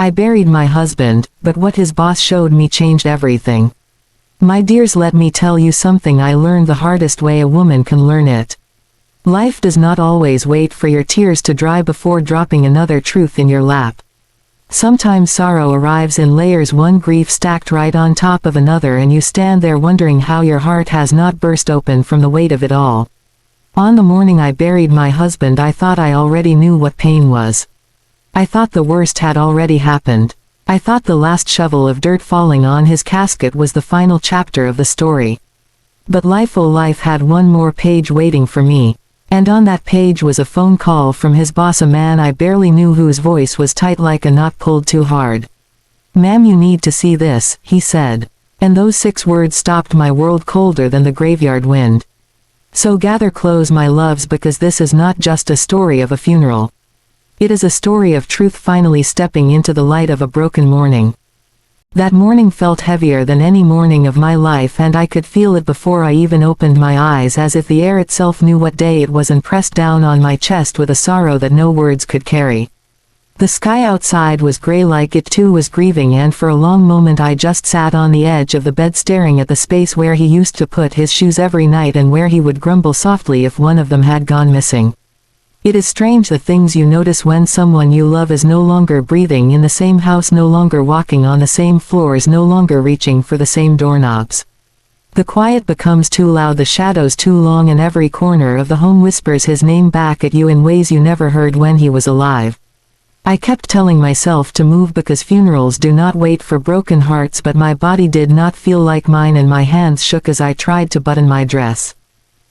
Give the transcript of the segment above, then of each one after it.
I buried my husband, but what his boss showed me changed everything. My dears, let me tell you something I learned the hardest way a woman can learn it. Life does not always wait for your tears to dry before dropping another truth in your lap. Sometimes sorrow arrives in layers, one grief stacked right on top of another, and you stand there wondering how your heart has not burst open from the weight of it all. On the morning I buried my husband, I thought I already knew what pain was. I thought the worst had already happened. I thought the last shovel of dirt falling on his casket was the final chapter of the story. But life had one more page waiting for me. And on that page was a phone call from his boss, a man I barely knew whose voice was tight like a knot pulled too hard. "Ma'am, you need to see this," he said. And those 6 words stopped my world colder than the graveyard wind. So gather close, my loves, because this is not just a story of a funeral. It is a story of truth finally stepping into the light of a broken morning. That morning felt heavier than any morning of my life, and I could feel it before I even opened my eyes, as if the air itself knew what day it was and pressed down on my chest with a sorrow that no words could carry. The sky outside was gray, like it too was grieving, and for a long moment I just sat on the edge of the bed staring at the space where he used to put his shoes every night and where he would grumble softly if one of them had gone missing. It is strange the things you notice when someone you love is no longer breathing in the same house, no longer walking on the same floors, no longer reaching for the same doorknobs. The quiet becomes too loud, the shadows too long, and every corner of the home whispers his name back at you in ways you never heard when he was alive. I kept telling myself to move because funerals do not wait for broken hearts, but my body did not feel like mine and my hands shook as I tried to button my dress.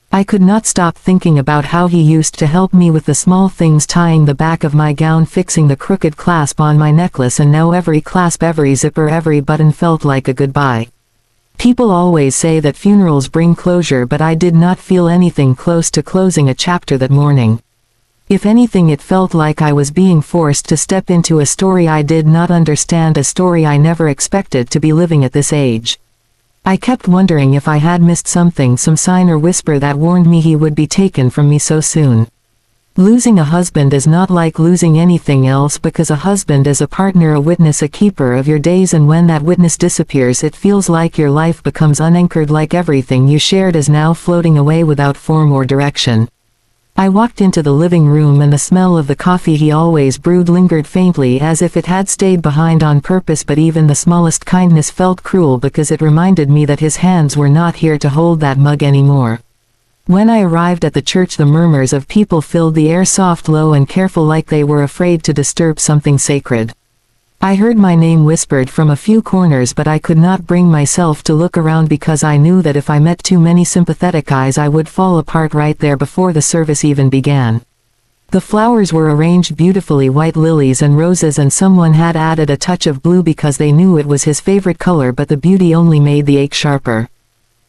I could not stop thinking about how he used to help me with the small things, tying the back of my gown, fixing the crooked clasp on my necklace, and now every clasp, every zipper, every button felt like a goodbye. People always say that funerals bring closure, but I did not feel anything close to closing a chapter that morning. If anything, it felt like I was being forced to step into a story I did not understand, a story I never expected to be living at this age. I kept wondering if I had missed something, some sign or whisper that warned me he would be taken from me so soon. Losing a husband is not like losing anything else, because a husband is a partner, a witness, a keeper of your days, and when that witness disappears, it feels like your life becomes unanchored, like everything you shared is now floating away without form or direction. I walked into the living room and the smell of the coffee he always brewed lingered faintly, as if it had stayed behind on purpose, but even the smallest kindness felt cruel because it reminded me that his hands were not here to hold that mug anymore. When I arrived at the church, the murmurs of people filled the air, soft, low, and careful, like they were afraid to disturb something sacred. I heard my name whispered from a few corners, but I could not bring myself to look around because I knew that if I met too many sympathetic eyes I would fall apart right there before the service even began. The flowers were arranged beautifully, white lilies and roses, and someone had added a touch of blue because they knew it was his favorite color, but the beauty only made the ache sharper.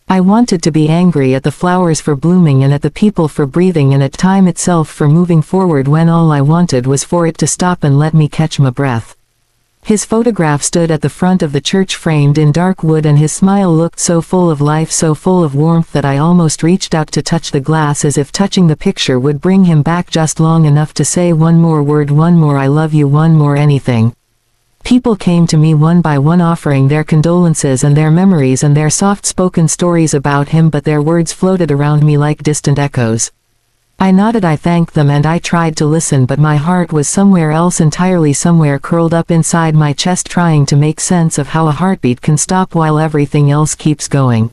I wanted to be angry at the flowers for blooming and at the people for breathing and at time itself for moving forward, when all I wanted was for it to stop and let me catch my breath. His photograph stood at the front of the church, framed in dark wood, and his smile looked so full of life, so full of warmth, that I almost reached out to touch the glass, as if touching the picture would bring him back just long enough to say one more word, one more "I love you," one more anything. People came to me one by one, offering their condolences and their memories and their soft-spoken stories about him, but their words floated around me like distant echoes. I nodded, I thanked them, and I tried to listen, but my heart was somewhere else entirely, somewhere curled up inside my chest, trying to make sense of how a heartbeat can stop while everything else keeps going.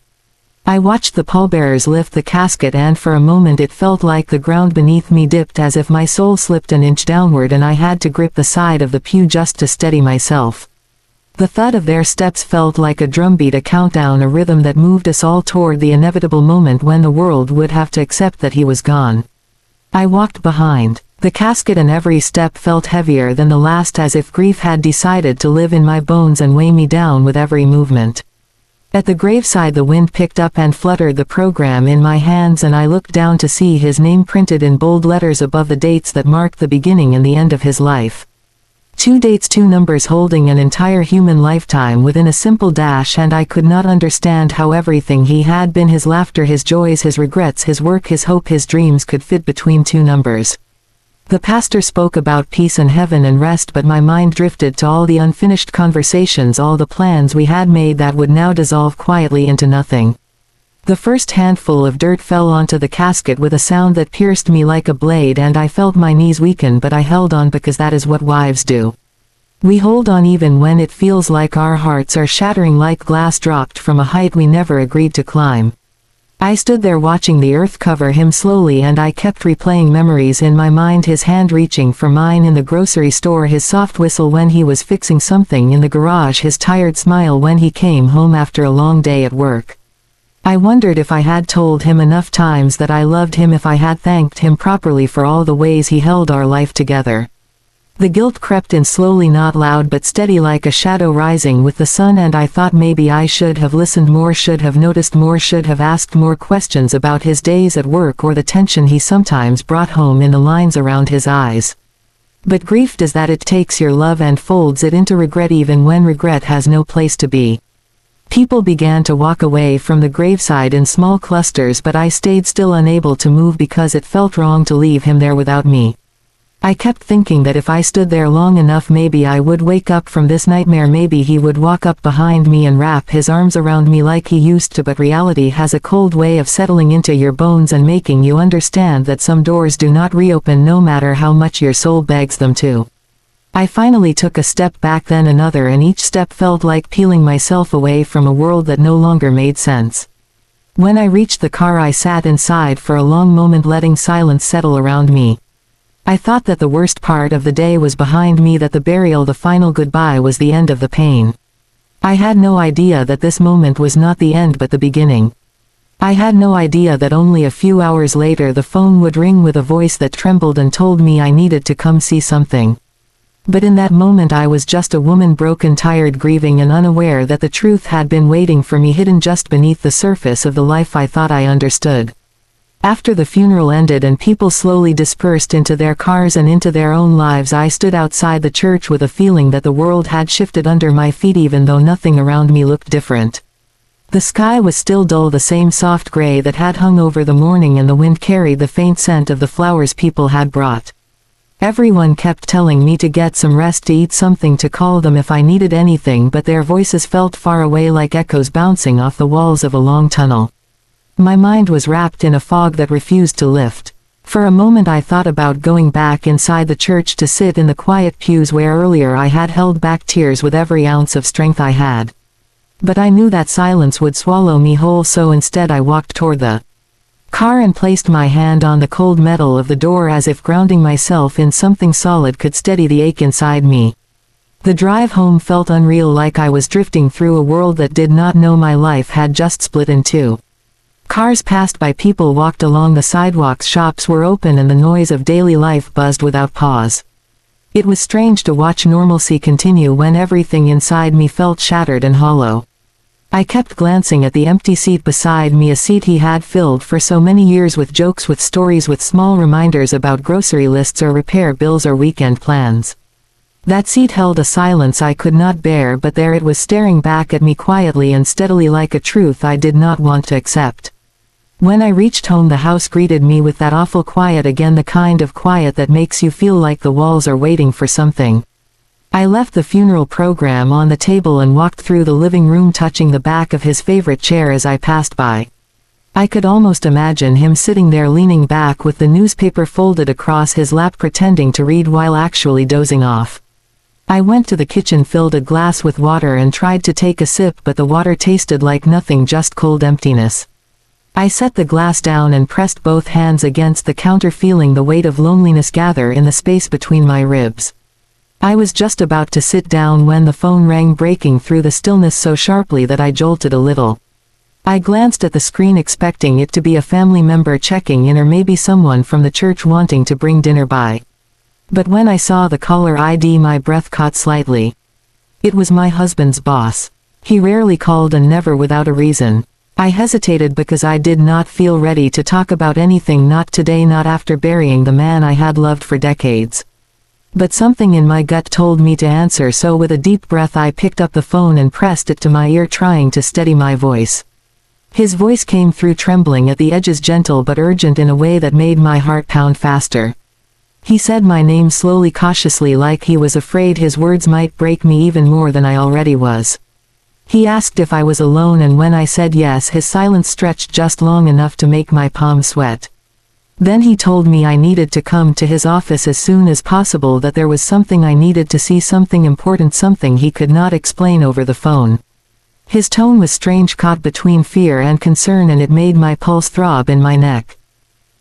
I watched the pallbearers lift the casket, and for a moment it felt like the ground beneath me dipped, as if my soul slipped an inch downward and I had to grip the side of the pew just to steady myself. The thud of their steps felt like a drumbeat, a countdown, a rhythm that moved us all toward the inevitable moment when the world would have to accept that he was gone. I walked behind the casket, and every step felt heavier than the last, as if grief had decided to live in my bones and weigh me down with every movement. At the graveside, the wind picked up and fluttered the program in my hands, and I looked down to see his name printed in bold letters above the dates that marked the beginning and the end of his life. 2 dates, 2 numbers holding an entire human lifetime within a simple dash, and I could not understand how everything he had been, his laughter, his joys, his regrets, his work, his hope, his dreams, could fit between 2 numbers. The pastor spoke about peace and heaven and rest, but my mind drifted to all the unfinished conversations, all the plans we had made that would now dissolve quietly into nothing. The first handful of dirt fell onto the casket with a sound that pierced me like a blade, and I felt my knees weaken, but I held on because that is what wives do. We hold on even when it feels like our hearts are shattering like glass dropped from a height we never agreed to climb. I stood there watching the earth cover him slowly, and I kept replaying memories in my mind, his hand reaching for mine in the grocery store, his soft whistle when he was fixing something in the garage, his tired smile when he came home after a long day at work. I wondered if I had told him enough times that I loved him, if I had thanked him properly for all the ways he held our life together. The guilt crept in slowly, not loud but steady, like a shadow rising with the sun, and I thought maybe I should have listened more, should have noticed more, should have asked more questions about his days at work or the tension he sometimes brought home in the lines around his eyes. But grief does that, it takes your love and folds it into regret even when regret has no place to be. People began to walk away from the graveside in small clusters, but I stayed still, unable to move because it felt wrong to leave him there without me. I kept thinking that if I stood there long enough, maybe I would wake up from this nightmare, maybe he would walk up behind me and wrap his arms around me like he used to, but reality has a cold way of settling into your bones and making you understand that some doors do not reopen no matter how much your soul begs them to. I finally took a step back, then another, and each step felt like peeling myself away from a world that no longer made sense. When I reached the car, I sat inside for a long moment, letting silence settle around me. I thought that the worst part of the day was behind me, that the burial, the final goodbye, was the end of the pain. I had no idea that this moment was not the end but the beginning. I had no idea that only a few hours later the phone would ring with a voice that trembled and told me I needed to come see something. But in that moment I was just a woman, broken, tired, grieving, and unaware that the truth had been waiting for me, hidden just beneath the surface of the life I thought I understood. After the funeral ended and people slowly dispersed into their cars and into their own lives, I stood outside the church with a feeling that the world had shifted under my feet, even though nothing around me looked different. The sky was still dull, the same soft gray that had hung over the morning, and the wind carried the faint scent of the flowers people had brought. Everyone kept telling me to get some rest, to eat something, to call them if I needed anything, but their voices felt far away, like echoes bouncing off the walls of a long tunnel. My mind was wrapped in a fog that refused to lift. For a moment I thought about going back inside the church to sit in the quiet pews where earlier I had held back tears with every ounce of strength I had. But I knew that silence would swallow me whole, so instead I walked toward the car and placed my hand on the cold metal of the door, as if grounding myself in something solid could steady the ache inside me. The drive home felt unreal, like I was drifting through a world that did not know my life had just split in two. Cars passed by, people walked along the sidewalks, shops were open, and the noise of daily life buzzed without pause. It was strange to watch normalcy continue when everything inside me felt shattered and hollow. I kept glancing at the empty seat beside me, a seat he had filled for so many years with jokes, with stories, with small reminders about grocery lists or repair bills or weekend plans. That seat held a silence I could not bear, but there it was, staring back at me quietly and steadily, like a truth I did not want to accept. When I reached home, the house greeted me with that awful quiet again, the kind of quiet that makes you feel like the walls are waiting for something. I left the funeral program on the table and walked through the living room, touching the back of his favorite chair as I passed by. I could almost imagine him sitting there, leaning back with the newspaper folded across his lap, pretending to read while actually dozing off. I went to the kitchen, filled a glass with water, and tried to take a sip, but the water tasted like nothing, just cold emptiness. I set the glass down and pressed both hands against the counter, feeling the weight of loneliness gather in the space between my ribs. I was just about to sit down when the phone rang, breaking through the stillness so sharply that I jolted a little. I glanced at the screen, expecting it to be a family member checking in, or maybe someone from the church wanting to bring dinner by. But when I saw the caller ID, my breath caught slightly. It was my husband's boss. He rarely called, and never without a reason. I hesitated because I did not feel ready to talk about anything, not today, not after burying the man I had loved for decades. But something in my gut told me to answer, so with a deep breath I picked up the phone and pressed it to my ear, trying to steady my voice. His voice came through, trembling at the edges, gentle but urgent in a way that made my heart pound faster. He said my name slowly, cautiously, like he was afraid his words might break me even more than I already was. He asked if I was alone, and when I said yes, his silence stretched just long enough to make my palms sweat. Then he told me I needed to come to his office as soon as possible, that there was something I needed to see, something important, something he could not explain over the phone. His tone was strange, caught between fear and concern, and it made my pulse throb in my neck.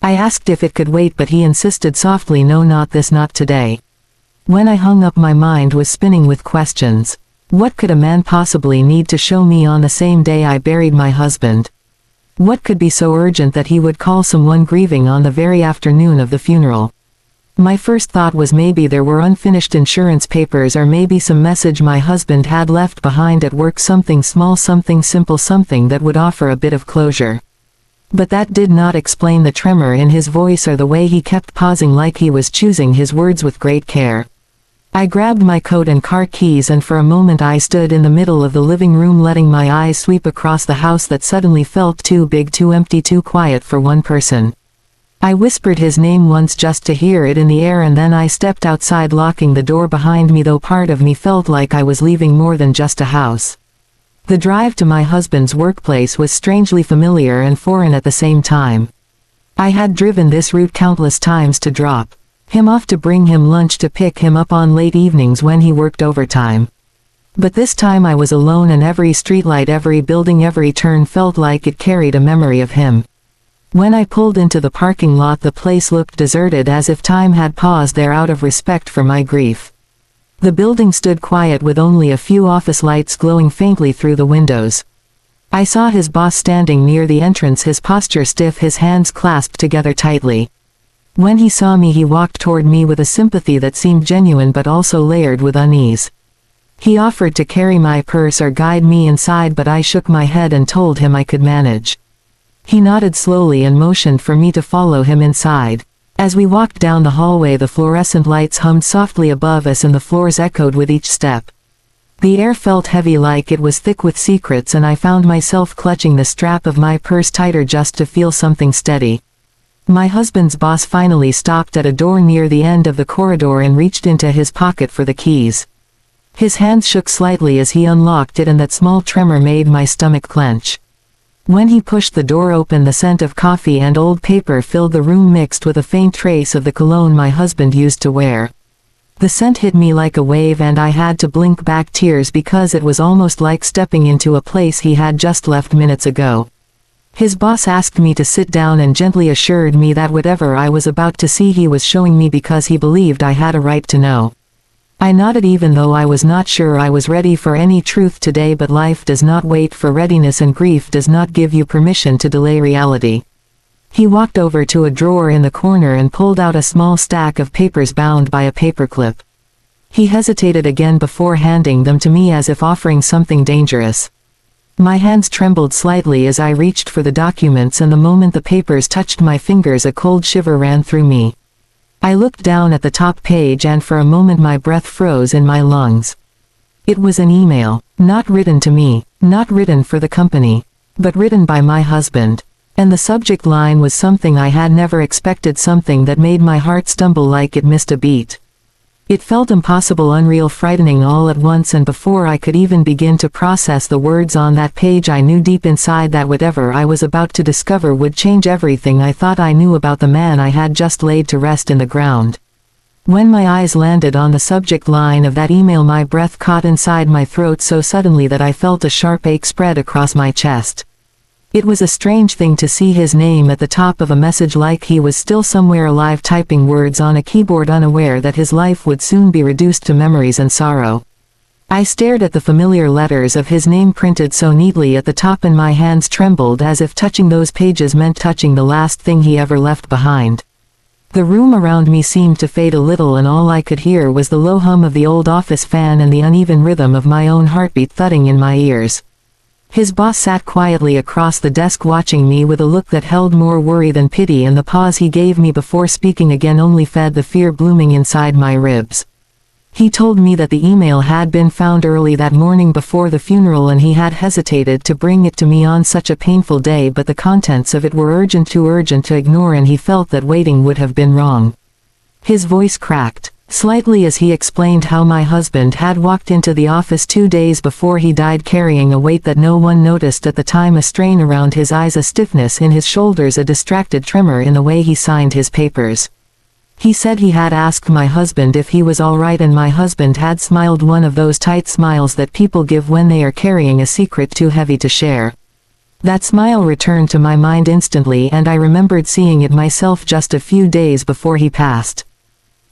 I asked if it could wait, but he insisted softly, no, not this, not today. When I hung up, my mind was spinning with questions. What could a man possibly need to show me on the same day I buried my husband? What could be so urgent that he would call someone grieving on the very afternoon of the funeral? My first thought was maybe there were unfinished insurance papers, or maybe some message my husband had left behind at work, something small, something simple, something that would offer a bit of closure. But that did not explain the tremor in his voice or the way he kept pausing, like he was choosing his words with great care. I grabbed my coat and car keys, and for a moment I stood in the middle of the living room, letting my eyes sweep across the house that suddenly felt too big, too empty, too quiet for one person. I whispered his name once just to hear it in the air, and then I stepped outside, locking the door behind me, though part of me felt like I was leaving more than just a house. The drive to my husband's workplace was strangely familiar and foreign at the same time. I had driven this route countless times, to drop him off, to bring him lunch, to pick him up on late evenings when he worked overtime. But this time I was alone, and every streetlight, every building, every turn felt like it carried a memory of him. When I pulled into the parking lot, the place looked deserted, as if time had paused there out of respect for my grief. The building stood quiet, with only a few office lights glowing faintly through the windows. I saw his boss standing near the entrance, his posture stiff, his hands clasped together tightly. When he saw me, he walked toward me with a sympathy that seemed genuine but also layered with unease. He offered to carry my purse or guide me inside, but I shook my head and told him I could manage. He nodded slowly and motioned for me to follow him inside. As we walked down the hallway, the fluorescent lights hummed softly above us, and the floors echoed with each step. The air felt heavy, like it was thick with secrets, and I found myself clutching the strap of my purse tighter just to feel something steady. My husband's boss finally stopped at a door near the end of the corridor and reached into his pocket for the keys. His hands shook slightly as he unlocked it, and that small tremor made my stomach clench. When he pushed the door open, the scent of coffee and old paper filled the room, mixed with a faint trace of the cologne my husband used to wear. The scent hit me like a wave, and I had to blink back tears, because it was almost like stepping into a place he had just left minutes ago. His boss asked me to sit down and gently assured me that whatever I was about to see, he was showing me because he believed I had a right to know. I nodded, even though I was not sure I was ready for any truth today, but life does not wait for readiness, and grief does not give you permission to delay reality. He walked over to a drawer in the corner and pulled out a small stack of papers bound by a paperclip. He hesitated again before handing them to me, as if offering something dangerous. My hands trembled slightly as I reached for the documents, and the moment the papers touched my fingers, a cold shiver ran through me. I looked down at the top page, and for a moment my breath froze in my lungs. It was an email, not written to me, not written for the company, but written by my husband. And the subject line was something I had never expected, something that made my heart stumble like it missed a beat. It felt impossible, unreal, frightening all at once, and before I could even begin to process the words on that page, I knew deep inside that whatever I was about to discover would change everything I thought I knew about the man I had just laid to rest in the ground. When my eyes landed on the subject line of that email, my breath caught inside my throat so suddenly that I felt a sharp ache spread across my chest. It was a strange thing to see his name at the top of a message, like he was still somewhere alive, typing words on a keyboard, unaware that his life would soon be reduced to memories and sorrow. I stared at the familiar letters of his name printed so neatly at the top, and my hands trembled as if touching those pages meant touching the last thing he ever left behind. The room around me seemed to fade a little, and all I could hear was the low hum of the old office fan and the uneven rhythm of my own heartbeat thudding in my ears. His boss sat quietly across the desk, watching me with a look that held more worry than pity, and the pause he gave me before speaking again only fed the fear blooming inside my ribs. He told me that the email had been found early that morning before the funeral, and he had hesitated to bring it to me on such a painful day, but the contents of it were urgent, too urgent to ignore, and he felt that waiting would have been wrong. His voice cracked slightly as he explained how my husband had walked into the office 2 days before he died carrying a weight that no one noticed at the time, a strain around his eyes, a stiffness in his shoulders, a distracted tremor in the way he signed his papers. He said he had asked my husband if he was all right, and my husband had smiled, one of those tight smiles that people give when they are carrying a secret too heavy to share. That smile returned to my mind instantly, and I remembered seeing it myself just a few days before he passed.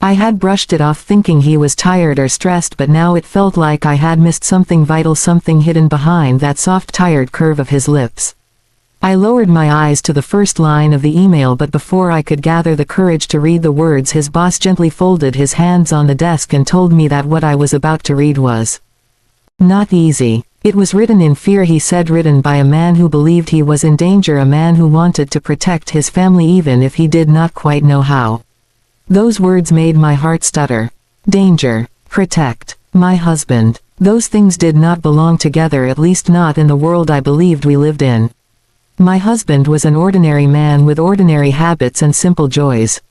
I had brushed it off thinking he was tired or stressed, but now it felt like I had missed something vital, something hidden behind that soft tired curve of his lips. I lowered my eyes to the first line of the email, but before I could gather the courage to read the words, his boss gently folded his hands on the desk and told me that what I was about to read was not easy. It was written in fear, he said, written by a man who believed he was in danger, a man who wanted to protect his family even if he did not quite know how. Those words made my heart stutter. Danger, protect, my husband. Those things did not belong together, at least not in the world I believed we lived in. My husband was an ordinary man with ordinary habits and simple joys.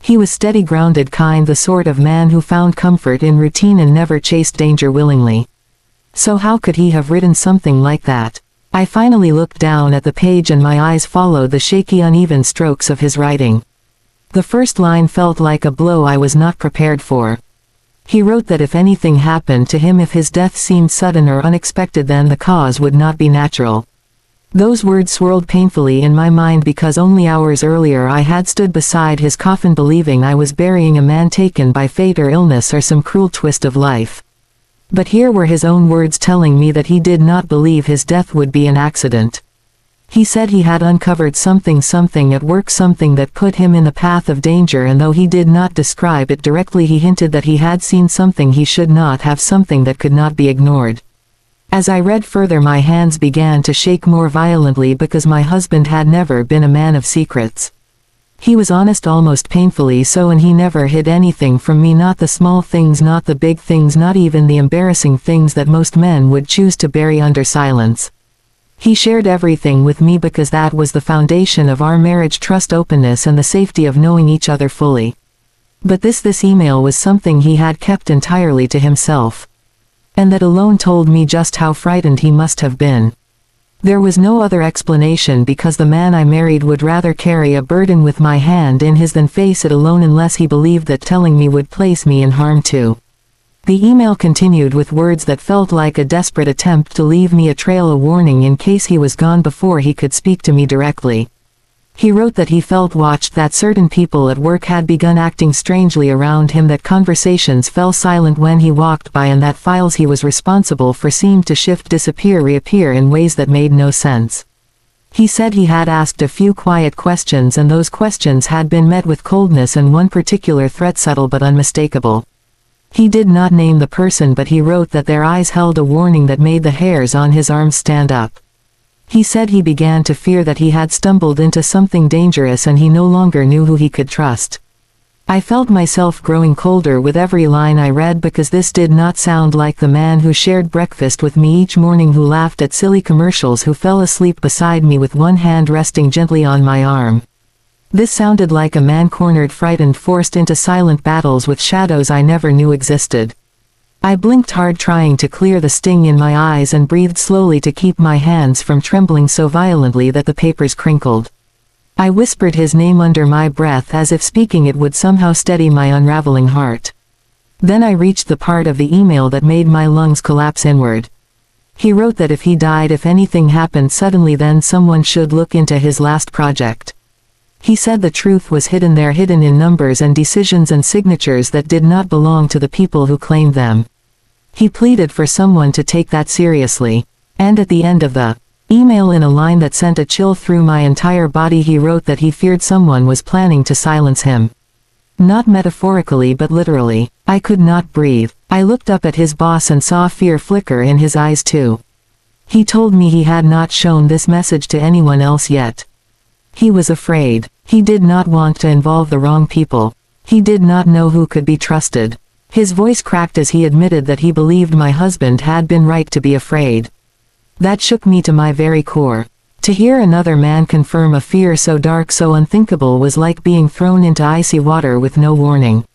He was steady, grounded, kind, the sort of man who found comfort in routine and never chased danger willingly. So how could he have written something like that? I finally looked down at the page and my eyes followed the shaky, uneven strokes of his writing. The first line felt like a blow I was not prepared for. He wrote that if anything happened to him, if his death seemed sudden or unexpected, then the cause would not be natural. Those words swirled painfully in my mind because only hours earlier I had stood beside his coffin believing I was burying a man taken by fate or illness or some cruel twist of life. But here were his own words telling me that he did not believe his death would be an accident. He said he had uncovered something at work, something that put him in the path of danger, and though he did not describe it directly, he hinted that he had seen something he should not have, something that could not be ignored. As I read further, my hands began to shake more violently because my husband had never been a man of secrets. He was honest, almost painfully so, and he never hid anything from me, not the small things, not the big things, not even the embarrassing things that most men would choose to bury under silence. He shared everything with me because that was the foundation of our marriage: trust, openness, and the safety of knowing each other fully. But this email was something he had kept entirely to himself. And that alone told me just how frightened he must have been. There was no other explanation, because the man I married would rather carry a burden with my hand in his than face it alone, unless he believed that telling me would place me in harm too. The email continued with words that felt like a desperate attempt to leave me a trail, a warning in case he was gone before he could speak to me directly. He wrote that he felt watched, that certain people at work had begun acting strangely around him, that conversations fell silent when he walked by, and that files he was responsible for seemed to shift, disappear, reappear in ways that made no sense. He said he had asked a few quiet questions, and those questions had been met with coldness, and one particular threat subtle but unmistakable. He did not name the person, but he wrote that their eyes held a warning that made the hairs on his arms stand up. He said he began to fear that he had stumbled into something dangerous, and he no longer knew who he could trust. I felt myself growing colder with every line I read, because this did not sound like the man who shared breakfast with me each morning, who laughed at silly commercials, who fell asleep beside me with one hand resting gently on my arm. This sounded like a man cornered, frightened, forced into silent battles with shadows I never knew existed. I blinked hard, trying to clear the sting in my eyes, and breathed slowly to keep my hands from trembling so violently that the papers crinkled. I whispered his name under my breath, as if speaking it would somehow steady my unraveling heart. Then I reached the part of the email that made my lungs collapse inward. He wrote that if he died, if anything happened suddenly, then someone should look into his last project. He said the truth was hidden there, hidden in numbers and decisions and signatures that did not belong to the people who claimed them. He pleaded for someone to take that seriously. And at the end of the email, in a line that sent a chill through my entire body, he wrote that he feared someone was planning to silence him. Not metaphorically, but literally. I could not breathe. I looked up at his boss and saw fear flicker in his eyes too. He told me he had not shown this message to anyone else yet. He was afraid. He did not want to involve the wrong people. He did not know who could be trusted. His voice cracked as he admitted that he believed my husband had been right to be afraid. That shook me to my very core. To hear another man confirm a fear so dark, so unthinkable, was like being thrown into icy water with no warning.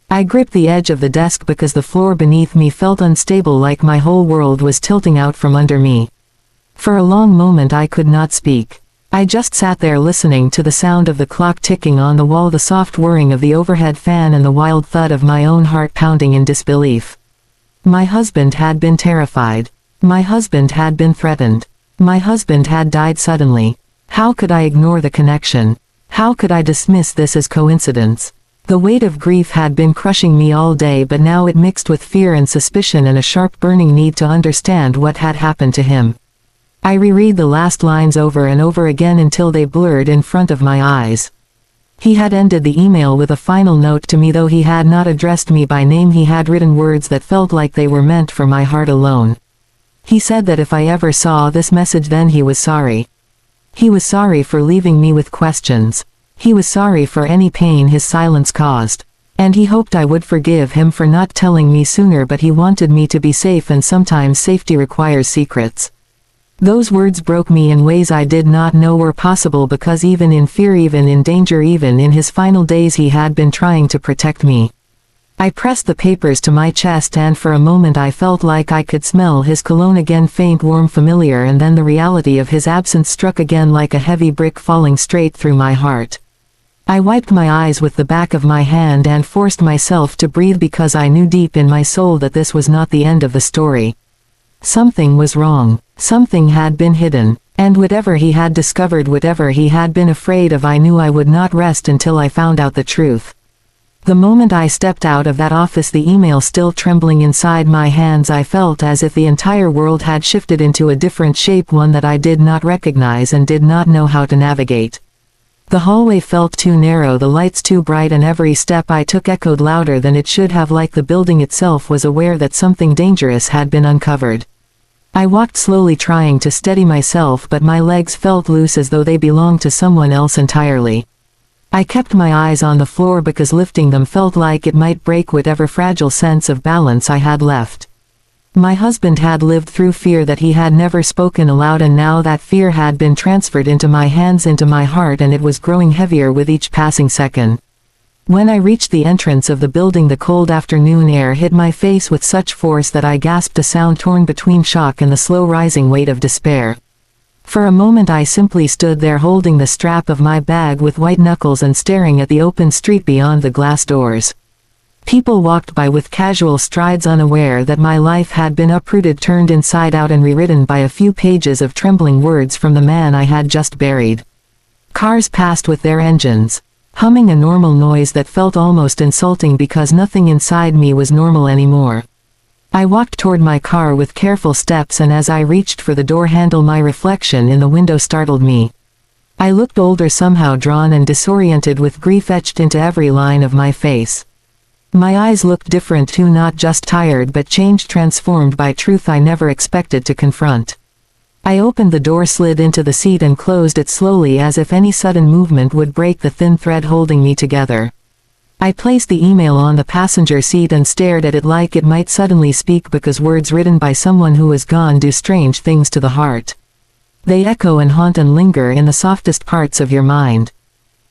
I gripped the edge of the desk because the floor beneath me felt unstable, like my whole world was tilting out from under me. For a long moment I could not speak. I just sat there listening to the sound of the clock ticking on the wall, the soft whirring of the overhead fan, and the wild thud of my own heart pounding in disbelief. My husband had been terrified. My husband had been threatened. My husband had died suddenly. How could I ignore the connection? How could I dismiss this as coincidence? The weight of grief had been crushing me all day, but now it mixed with fear and suspicion and a sharp burning need to understand what had happened to him. I reread the last lines over and over again until they blurred in front of my eyes. He had ended the email with a final note to me. Though he had not addressed me by name, he had written words that felt like they were meant for my heart alone. He said that if I ever saw this message, then he was sorry. He was sorry for leaving me with questions. He was sorry for any pain his silence caused. And he hoped I would forgive him for not telling me sooner, but he wanted me to be safe, and sometimes safety requires secrets. Those words broke me in ways I did not know were possible, because even in fear, even in danger, even in his final days, he had been trying to protect me. I pressed the papers to my chest, and for a moment I felt like I could smell his cologne again, faint, warm, familiar, and then the reality of his absence struck again like a heavy brick falling straight through my heart. I wiped my eyes with the back of my hand and forced myself to breathe, because I knew deep in my soul that this was not the end of the story. Something was wrong. Something had been hidden. And whatever he had discovered, whatever he had been afraid of, I knew I would not rest until I found out the truth. The moment I stepped out of that office, the email still trembling inside my hands, I felt as if the entire world had shifted into a different shape, one that I did not recognize and did not know how to navigate. The hallway felt too narrow, the lights too bright, and every step I took echoed louder than it should have, like the building itself was aware that something dangerous had been uncovered. I walked slowly, trying to steady myself, but my legs felt loose, as though they belonged to someone else entirely. I kept my eyes on the floor because lifting them felt like it might break whatever fragile sense of balance I had left. My husband had lived through fear that he had never spoken aloud, and now that fear had been transferred into my hands, into my heart, and it was growing heavier with each passing second. When I reached the entrance of the building, the cold afternoon air hit my face with such force that I gasped, a sound torn between shock and the slow rising weight of despair. For a moment I simply stood there, holding the strap of my bag with white knuckles and staring at the open street beyond the glass doors. People walked by with casual strides, unaware that my life had been uprooted, turned inside out, and rewritten by a few pages of trembling words from the man I had just buried. Cars passed with their engines, humming a normal noise that felt almost insulting because nothing inside me was normal anymore. I walked toward my car with careful steps, and as I reached for the door handle, my reflection in the window startled me. I looked older, somehow drawn and disoriented, with grief etched into every line of my face. My eyes looked different too, not just tired but changed, transformed by truth I never expected to confront. I opened the door, slid into the seat, and closed it slowly, as if any sudden movement would break the thin thread holding me together. I placed the email on the passenger seat and stared at it like it might suddenly speak, because words written by someone who is gone do strange things to the heart. They echo and haunt and linger in the softest parts of your mind.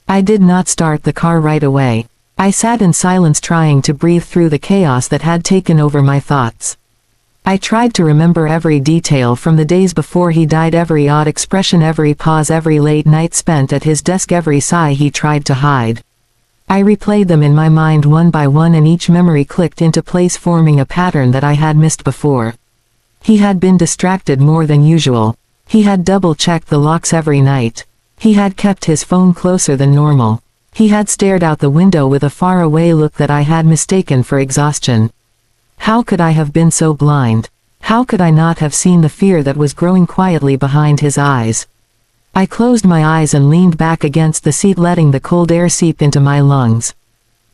I did not start the car right away. I sat in silence, trying to breathe through the chaos that had taken over my thoughts. I tried to remember every detail from the days before he died, every odd expression, every pause, every late night spent at his desk, every sigh he tried to hide. I replayed them in my mind one by one, and each memory clicked into place, forming a pattern that I had missed before. He had been distracted more than usual. He had double-checked the locks every night. He had kept his phone closer than normal. He had stared out the window with a far-away look that I had mistaken for exhaustion. How could I have been so blind? How could I not have seen the fear that was growing quietly behind his eyes? I closed my eyes and leaned back against the seat, letting the cold air seep into my lungs.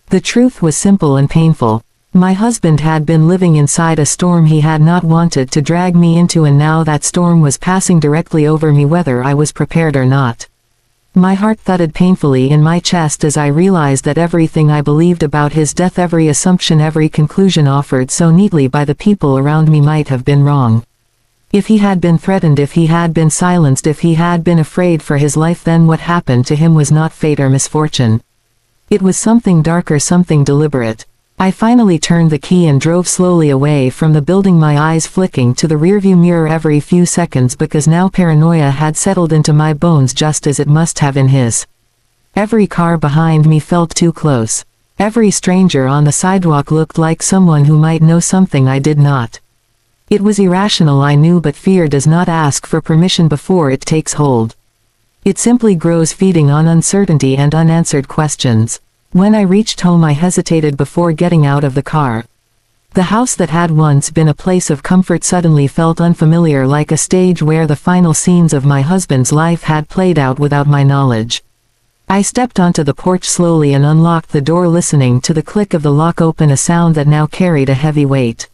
The truth was simple and painful. My husband had been living inside a storm he had not wanted to drag me into, and now that storm was passing directly over me, whether I was prepared or not. My heart thudded painfully in my chest as I realized that everything I believed about his death, every assumption, every conclusion offered so neatly by the people around me, might have been wrong. If he had been threatened, if he had been silenced, if he had been afraid for his life, then what happened to him was not fate or misfortune. It was something darker, something deliberate. I finally turned the key and drove slowly away from the building, my eyes flicking to the rearview mirror every few seconds, because now paranoia had settled into my bones just as it must have in his. Every car behind me felt too close. Every stranger on the sidewalk looked like someone who might know something I did not. It was irrational, I knew, but fear does not ask for permission before it takes hold. It simply grows, feeding on uncertainty and unanswered questions. When I reached home, I hesitated before getting out of the car. The house that had once been a place of comfort suddenly felt unfamiliar, like a stage where the final scenes of my husband's life had played out without my knowledge. I stepped onto the porch slowly and unlocked the door, listening to the click of the lock open, a sound that now carried a heavy weight.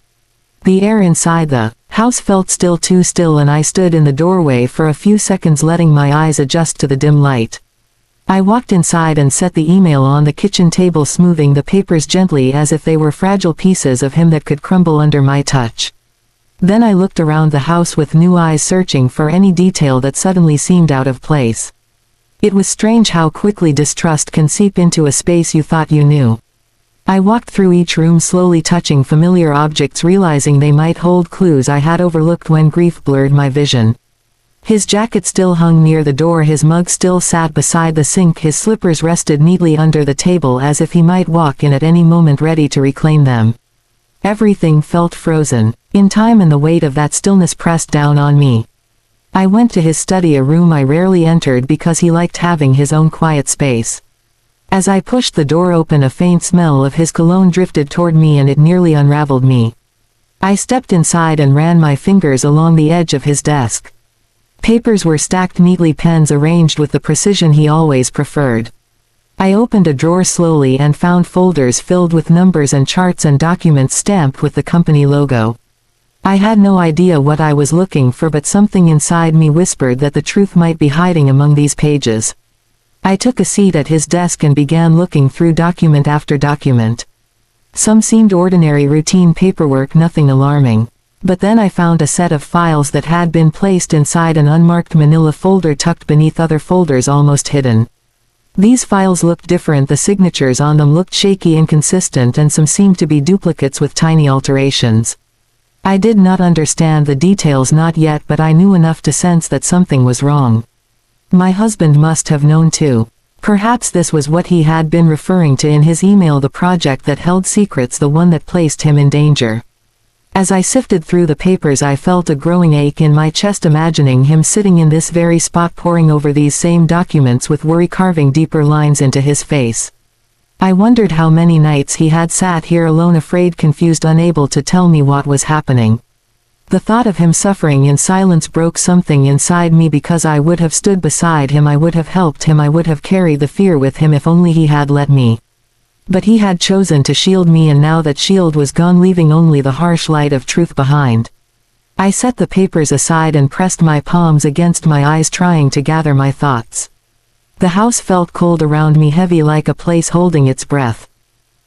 The air inside the house felt still, too still, and I stood in the doorway for a few seconds, letting my eyes adjust to the dim light. I walked inside and set the email on the kitchen table, smoothing the papers gently as if they were fragile pieces of him that could crumble under my touch. Then I looked around the house with new eyes, searching for any detail that suddenly seemed out of place. It was strange how quickly distrust can seep into a space you thought you knew. I walked through each room, slowly touching familiar objects, realizing they might hold clues I had overlooked when grief blurred my vision. His jacket still hung near the door, his mug still sat beside the sink, his slippers rested neatly under the table as if he might walk in at any moment, ready to reclaim them. Everything felt frozen in time, and the weight of that stillness pressed down on me. I went to his study, a room I rarely entered because he liked having his own quiet space. As I pushed the door open, a faint smell of his cologne drifted toward me, and it nearly unraveled me. I stepped inside and ran my fingers along the edge of his desk. Papers were stacked neatly, pens arranged with the precision he always preferred. I opened a drawer slowly and found folders filled with numbers and charts and documents stamped with the company logo. I had no idea what I was looking for, but something inside me whispered that the truth might be hiding among these pages. I took a seat at his desk and began looking through document after document. Some seemed ordinary, routine paperwork, nothing alarming. But then I found a set of files that had been placed inside an unmarked manila folder tucked beneath other folders, almost hidden. These files looked different, the signatures on them looked shaky, inconsistent, and some seemed to be duplicates with tiny alterations. I did not understand the details, not yet, but I knew enough to sense that something was wrong. My husband must have known too. Perhaps this was what he had been referring to in his email, the project that held secrets, the one that placed him in danger. As I sifted through the papers, I felt a growing ache in my chest, imagining him sitting in this very spot, poring over these same documents with worry carving deeper lines into his face. I wondered how many nights he had sat here alone, afraid, confused, unable to tell me what was happening. The thought of him suffering in silence broke something inside me, because I would have stood beside him, I would have helped him, I would have carried the fear with him if only he had let me. But he had chosen to shield me, and now that shield was gone, leaving only the harsh light of truth behind. I set the papers aside and pressed my palms against my eyes, trying to gather my thoughts. The house felt cold around me, heavy, like a place holding its breath.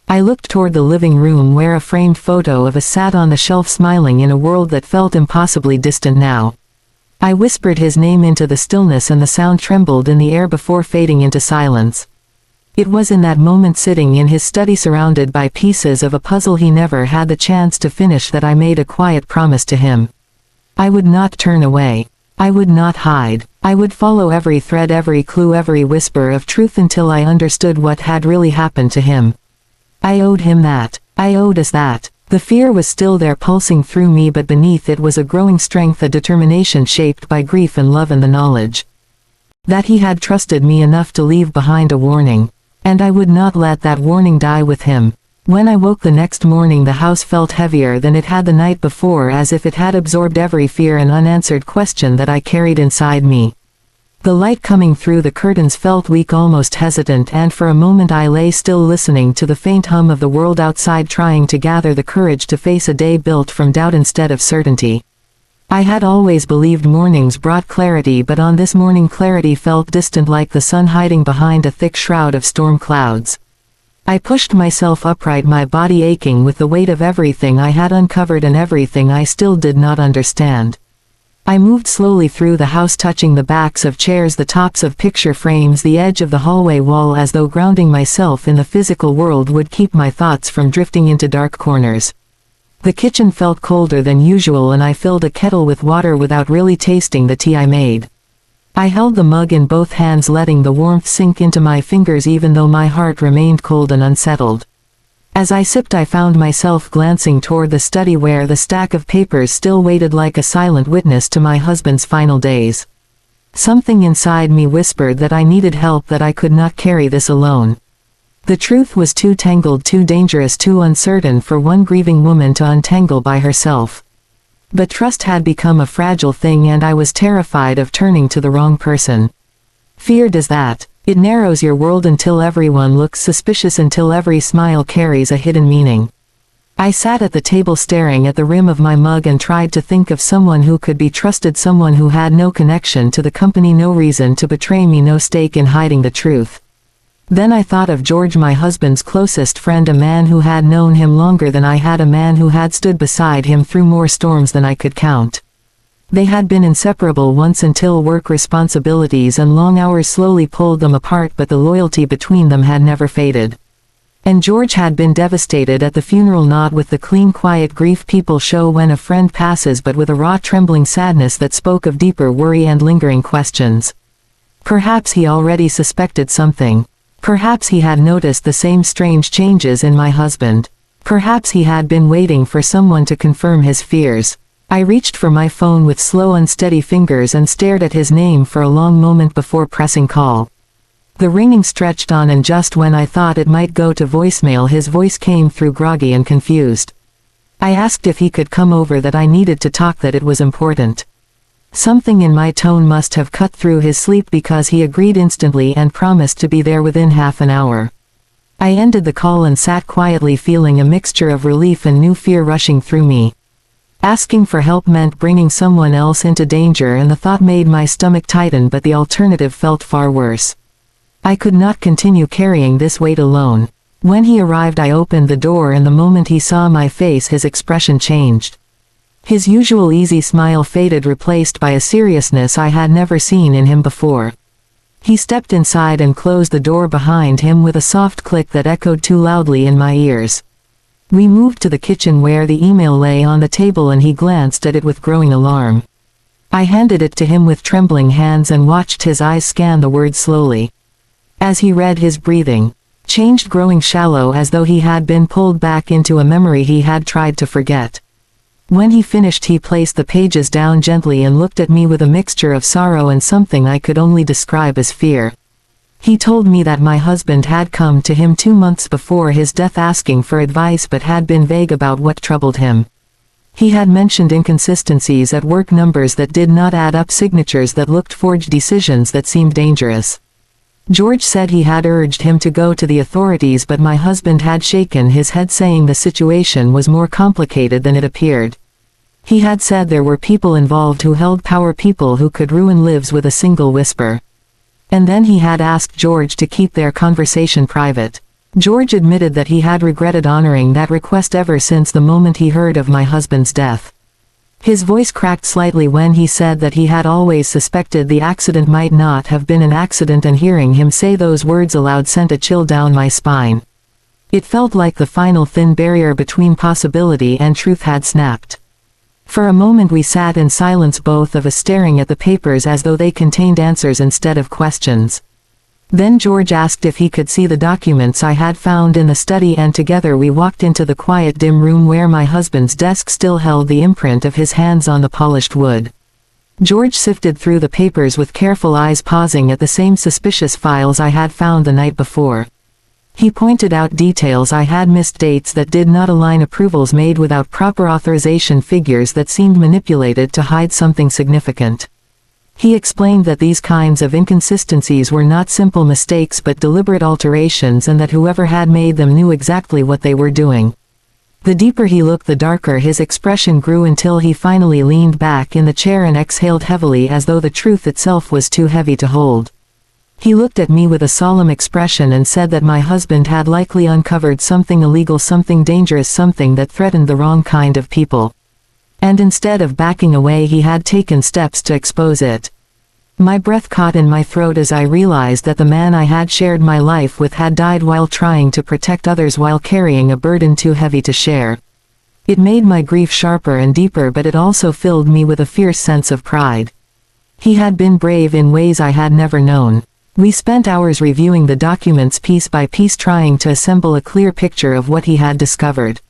I looked toward the living room, where a framed photo of us sat on the shelf, smiling in a world that felt impossibly distant now. I whispered his name into the stillness, and the sound trembled in the air before fading into silence. It was in that moment, sitting in his study surrounded by pieces of a puzzle he never had the chance to finish, that I made a quiet promise to him. I would not turn away. I would not hide. I would follow every thread, every clue, every whisper of truth until I understood what had really happened to him. I owed him that. I owed us that. The fear was still there, pulsing through me, but beneath it was a growing strength, a determination shaped by grief and love, and the knowledge that he had trusted me enough to leave behind a warning. And I would not let that warning die with him. When I woke the next morning, the house felt heavier than it had the night before, as if it had absorbed every fear and unanswered question that I carried inside me. The light coming through the curtains felt weak, almost hesitant, and for a moment I lay still, listening to the faint hum of the world outside, trying to gather the courage to face a day built from doubt instead of certainty. I had always believed mornings brought clarity, but on this morning clarity felt distant, like the sun hiding behind a thick shroud of storm clouds. I pushed myself upright, my body aching with the weight of everything I had uncovered and everything I still did not understand. I moved slowly through the house, touching the backs of chairs, the tops of picture frames, the edge of the hallway wall, as though grounding myself in the physical world would keep my thoughts from drifting into dark corners. The kitchen felt colder than usual, and I filled a kettle with water without really tasting the tea I made. I held the mug in both hands, letting the warmth sink into my fingers even though my heart remained cold and unsettled. As I sipped, I found myself glancing toward the study where the stack of papers still waited like a silent witness to my husband's final days. Something inside me whispered that I needed help, that I could not carry this alone. The truth was too tangled, too dangerous, too uncertain for one grieving woman to untangle by herself. But trust had become a fragile thing, and I was terrified of turning to the wrong person. Fear does that. It narrows your world until everyone looks suspicious, until every smile carries a hidden meaning. I sat at the table staring at the rim of my mug and tried to think of someone who could be trusted, someone who had no connection to the company, no reason to betray me, no stake in hiding the truth. Then I thought of George, my husband's closest friend, a man who had known him longer than I had, a man who had stood beside him through more storms than I could count. They had been inseparable once until work responsibilities and long hours slowly pulled them apart, but the loyalty between them had never faded. And George had been devastated at the funeral, not with the clean, quiet grief people show when a friend passes, but with a raw, trembling sadness that spoke of deeper worry and lingering questions. Perhaps he already suspected something. Perhaps he had noticed the same strange changes in my husband. Perhaps he had been waiting for someone to confirm his fears. I reached for my phone with slow, unsteady fingers and stared at his name for a long moment before pressing call. The ringing stretched on, and just when I thought it might go to voicemail, his voice came through, groggy and confused. I asked if he could come over, that I needed to talk, that it was important. Something in my tone must have cut through his sleep, because he agreed instantly and promised to be there within half an hour. I ended the call and sat quietly, feeling a mixture of relief and new fear rushing through me. Asking for help meant bringing someone else into danger, and the thought made my stomach tighten, but the alternative felt far worse. I could not continue carrying this weight alone. When he arrived, I opened the door, and the moment he saw my face, his expression changed. His usual easy smile faded, replaced by a seriousness I had never seen in him before. He stepped inside and closed the door behind him with a soft click that echoed too loudly in my ears. We moved to the kitchen where the email lay on the table, and he glanced at it with growing alarm. I handed it to him with trembling hands and watched his eyes scan the words slowly. As he read, his breathing changed, growing shallow, as though he had been pulled back into a memory he had tried to forget. When he finished, he placed the pages down gently and looked at me with a mixture of sorrow and something I could only describe as fear. He told me that my husband had come to him 2 months before his death asking for advice, but had been vague about what troubled him. He had mentioned inconsistencies at work, numbers that did not add up, signatures that looked forged, decisions that seemed dangerous. George said he had urged him to go to the authorities, but my husband had shaken his head, saying the situation was more complicated than it appeared. He had said there were people involved who held power, people who could ruin lives with a single whisper. And then he had asked George to keep their conversation private. George admitted that he had regretted honoring that request ever since the moment he heard of my husband's death. His voice cracked slightly when he said that he had always suspected the accident might not have been an accident, and hearing him say those words aloud sent a chill down my spine. It felt like the final thin barrier between possibility and truth had snapped. For a moment we sat in silence, both of us staring at the papers as though they contained answers instead of questions. Then George asked if he could see the documents I had found in the study, and together we walked into the quiet, dim room where my husband's desk still held the imprint of his hands on the polished wood. George sifted through the papers with careful eyes, pausing at the same suspicious files I had found the night before. He pointed out details I had missed, dates that did not align, approvals made without proper authorization, figures that seemed manipulated to hide something significant. He explained that these kinds of inconsistencies were not simple mistakes but deliberate alterations, and that whoever had made them knew exactly what they were doing. The deeper he looked, the darker his expression grew, until he finally leaned back in the chair and exhaled heavily, as though the truth itself was too heavy to hold. He looked at me with a solemn expression and said that my husband had likely uncovered something illegal, something dangerous, something that threatened the wrong kind of people. And instead of backing away, he had taken steps to expose it. My breath caught in my throat as I realized that the man I had shared my life with had died while trying to protect others while carrying a burden too heavy to share. It made my grief sharper and deeper, but it also filled me with a fierce sense of pride. He had been brave in ways I had never known. We spent hours reviewing the documents piece by piece, trying to assemble a clear picture of what he had discovered.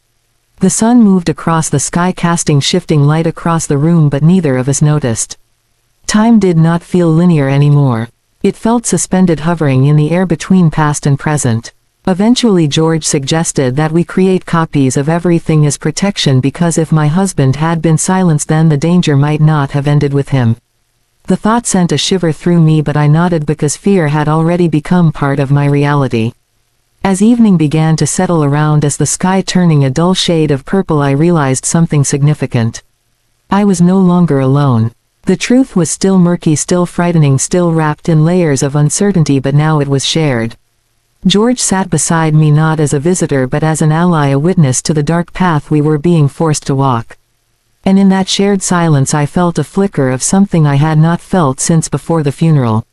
The sun moved across the sky, casting shifting light across the room, but neither of us noticed. Time did not feel linear anymore. It felt suspended, hovering in the air between past and present. Eventually George suggested that we create copies of everything as protection, because if my husband had been silenced, then the danger might not have ended with him. The thought sent a shiver through me, but I nodded because fear had already become part of my reality. As evening began to settle around us, the sky turning a dull shade of purple, I realized something significant. I was no longer alone. The truth was still murky, still frightening, still wrapped in layers of uncertainty, but now it was shared. George sat beside me, not as a visitor but as an ally, a witness to the dark path we were being forced to walk. And in that shared silence I felt a flicker of something I had not felt since before the funeral.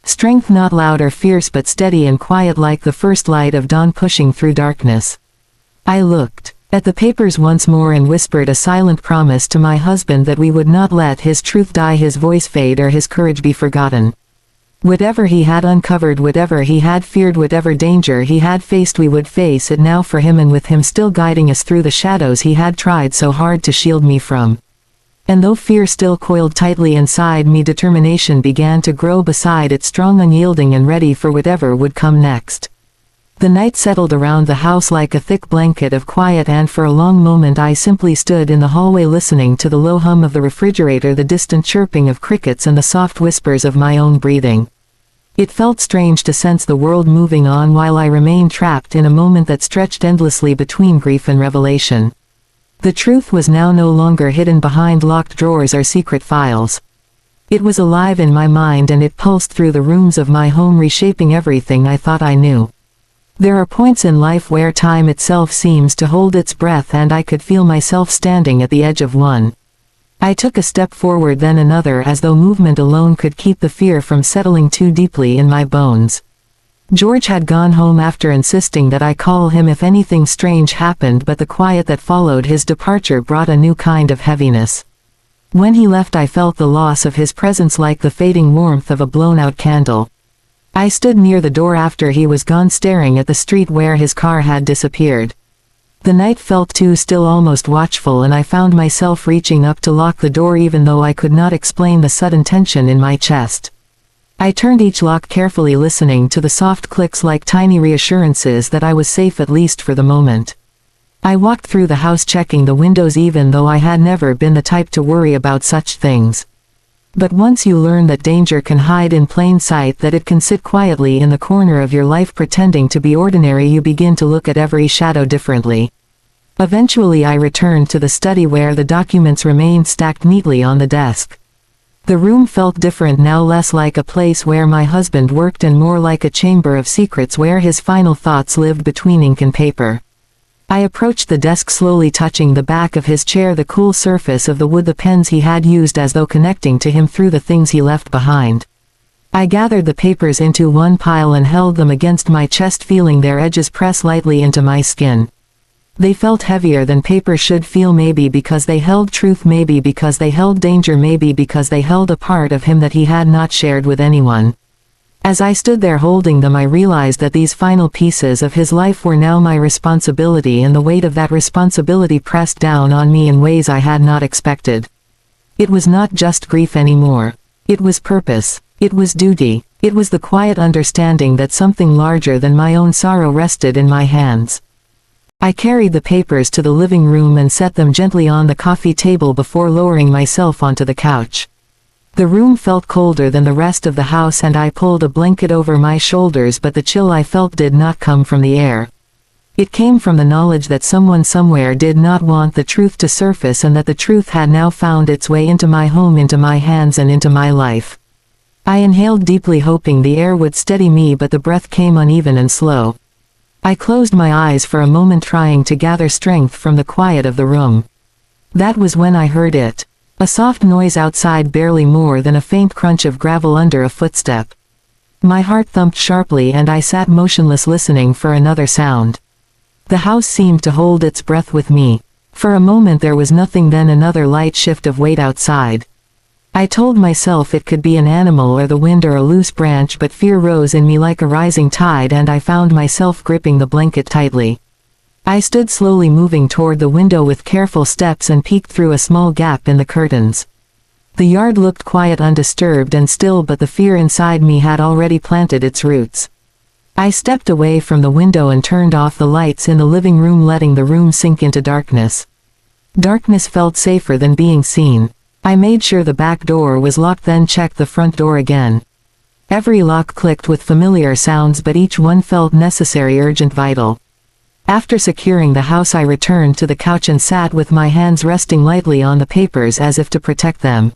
Strength, not loud or fierce, but steady and quiet, like the first light of dawn pushing through darkness. I looked at the papers once more and whispered a silent promise to my husband that we would not let his truth die, his voice fade, or his courage be forgotten. Whatever he had uncovered, whatever he had feared, whatever danger he had faced, we would face it now for him, and with him still guiding us through the shadows he had tried so hard to shield me from. And though fear still coiled tightly inside me, determination began to grow beside it, strong, unyielding, and ready for whatever would come next. The night settled around the house like a thick blanket of quiet, and for a long moment I simply stood in the hallway, listening to the low hum of the refrigerator, the distant chirping of crickets, and the soft whispers of my own breathing. It felt strange to sense the world moving on while I remained trapped in a moment that stretched endlessly between grief and revelation. The truth was now no longer hidden behind locked drawers or secret files. It was alive in my mind, and it pulsed through the rooms of my home, reshaping everything I thought I knew. There are points in life where time itself seems to hold its breath, and I could feel myself standing at the edge of one. I took a step forward, then another, as though movement alone could keep the fear from settling too deeply in my bones. George had gone home after insisting that I call him if anything strange happened, but the quiet that followed his departure brought a new kind of heaviness. When he left, I felt the loss of his presence like the fading warmth of a blown-out candle. I stood near the door after he was gone, staring at the street where his car had disappeared. The night felt too still, almost watchful, and I found myself reaching up to lock the door even though I could not explain the sudden tension in my chest. I turned each lock carefully, listening to the soft clicks like tiny reassurances that I was safe, at least for the moment. I walked through the house, checking the windows, even though I had never been the type to worry about such things. But once you learn that danger can hide in plain sight, that it can sit quietly in the corner of your life pretending to be ordinary, you begin to look at every shadow differently. Eventually I returned to the study where the documents remained stacked neatly on the desk. The room felt different now, less like a place where my husband worked and more like a chamber of secrets where his final thoughts lived between ink and paper. I approached the desk slowly, touching the back of his chair, the cool surface of the wood, the pens he had used as though connecting to him through the things he left behind. I gathered the papers into one pile and held them against my chest, feeling their edges press lightly into my skin. They felt heavier than paper should feel, maybe because they held truth, maybe because they held danger, maybe because they held a part of him that he had not shared with anyone. As I stood there holding them, I realized that these final pieces of his life were now my responsibility, and the weight of that responsibility pressed down on me in ways I had not expected. It was not just grief anymore. It was purpose. It was duty. It was the quiet understanding that something larger than my own sorrow rested in my hands. I carried the papers to the living room and set them gently on the coffee table before lowering myself onto the couch. The room felt colder than the rest of the house, and I pulled a blanket over my shoulders, but the chill I felt did not come from the air. It came from the knowledge that someone somewhere did not want the truth to surface, and that the truth had now found its way into my home, into my hands, and into my life. I inhaled deeply, hoping the air would steady me, but the breath came uneven and slow. I closed my eyes for a moment, trying to gather strength from the quiet of the room. That was when I heard it. A soft noise outside, barely more than a faint crunch of gravel under a footstep. My heart thumped sharply and I sat motionless listening for another sound. The house seemed to hold its breath with me. For a moment there was nothing, then another light shift of weight outside. I told myself it could be an animal or the wind or a loose branch, but fear rose in me like a rising tide and I found myself gripping the blanket tightly. I stood slowly moving toward the window with careful steps and peeked through a small gap in the curtains. The yard looked quiet, undisturbed and still, but the fear inside me had already planted its roots. I stepped away from the window and turned off the lights in the living room, letting the room sink into darkness. Darkness felt safer than being seen. I made sure the back door was locked, then checked the front door again. Every lock clicked with familiar sounds, but each one felt necessary, urgent, vital. After securing the house, I returned to the couch and sat with my hands resting lightly on the papers as if to protect them.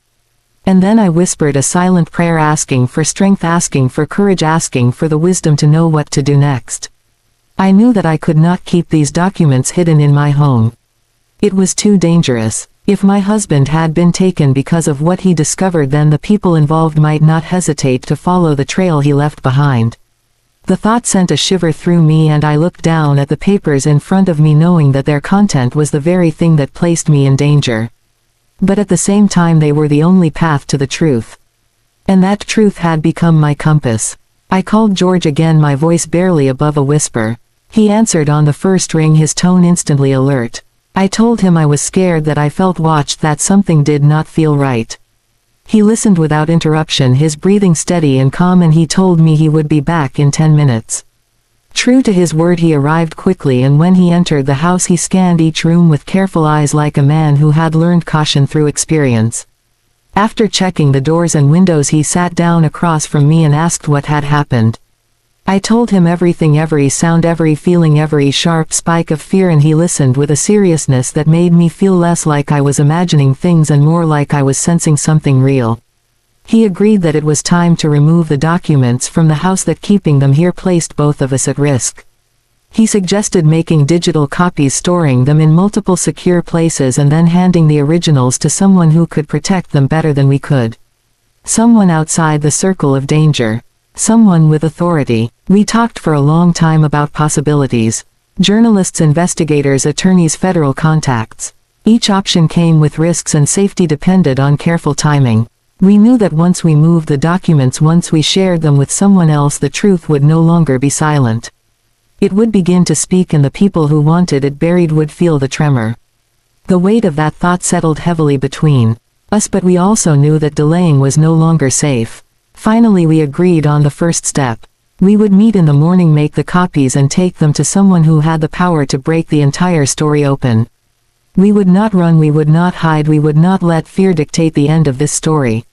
And then I whispered a silent prayer, asking for strength, asking for courage, asking for the wisdom to know what to do next. I knew that I could not keep these documents hidden in my home. It was too dangerous. If my husband had been taken because of what he discovered, then the people involved might not hesitate to follow the trail he left behind. The thought sent a shiver through me and I looked down at the papers in front of me, knowing that their content was the very thing that placed me in danger. But at the same time they were the only path to the truth. And that truth had become my compass. I called George again, my voice barely above a whisper. He answered on the first ring, his tone instantly alert. I told him I was scared, that I felt watched, that something did not feel right. He listened without interruption, his breathing steady and calm, and he told me he would be back in 10 minutes. True to his word, he arrived quickly, and when he entered the house he scanned each room with careful eyes, like a man who had learned caution through experience. After checking the doors and windows, he sat down across from me and asked what had happened. I told him everything, every sound, every feeling, every sharp spike of fear, and he listened with a seriousness that made me feel less like I was imagining things and more like I was sensing something real. He agreed that it was time to remove the documents from the house, that keeping them here placed both of us at risk. He suggested making digital copies, storing them in multiple secure places, and then handing the originals to someone who could protect them better than we could. Someone outside the circle of danger. Someone with authority. We talked for a long time about possibilities. Journalists, investigators, attorneys, federal contacts. Each option came with risks, and safety depended on careful timing. We knew that once we moved the documents, once we shared them with someone else, the truth would no longer be silent. It would begin to speak, and the people who wanted it buried would feel the tremor. The weight of that thought settled heavily between us, but we also knew that delaying was no longer safe. Finally we agreed on the first step. We would meet in the morning, make the copies, and take them to someone who had the power to break the entire story open. We would not run, we would not hide, we would not let fear dictate the end of this story.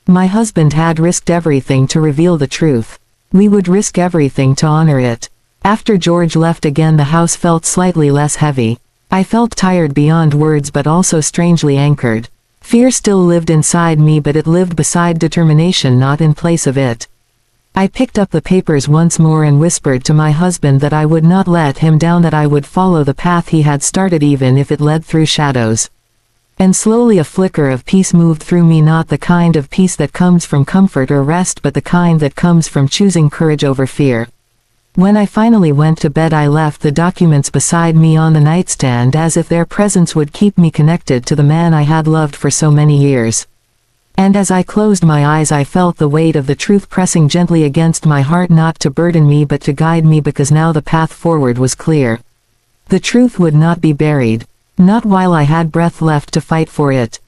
My husband had risked everything to reveal the truth. We would risk everything to honor it. After George left again, the house felt slightly less heavy. I felt tired beyond words, but also strangely anchored. Fear still lived inside me, but it lived beside determination, not in place of it. I picked up the papers once more and whispered to my husband that I would not let him down, that I would follow the path he had started, even if it led through shadows. And slowly a flicker of peace moved through me, not the kind of peace that comes from comfort or rest, but the kind that comes from choosing courage over fear. When I finally went to bed, I left the documents beside me on the nightstand, as if their presence would keep me connected to the man I had loved for so many years. And as I closed my eyes, I felt the weight of the truth pressing gently against my heart, not to burden me but to guide me, because now the path forward was clear. The truth would not be buried. Not while I had breath left to fight for it.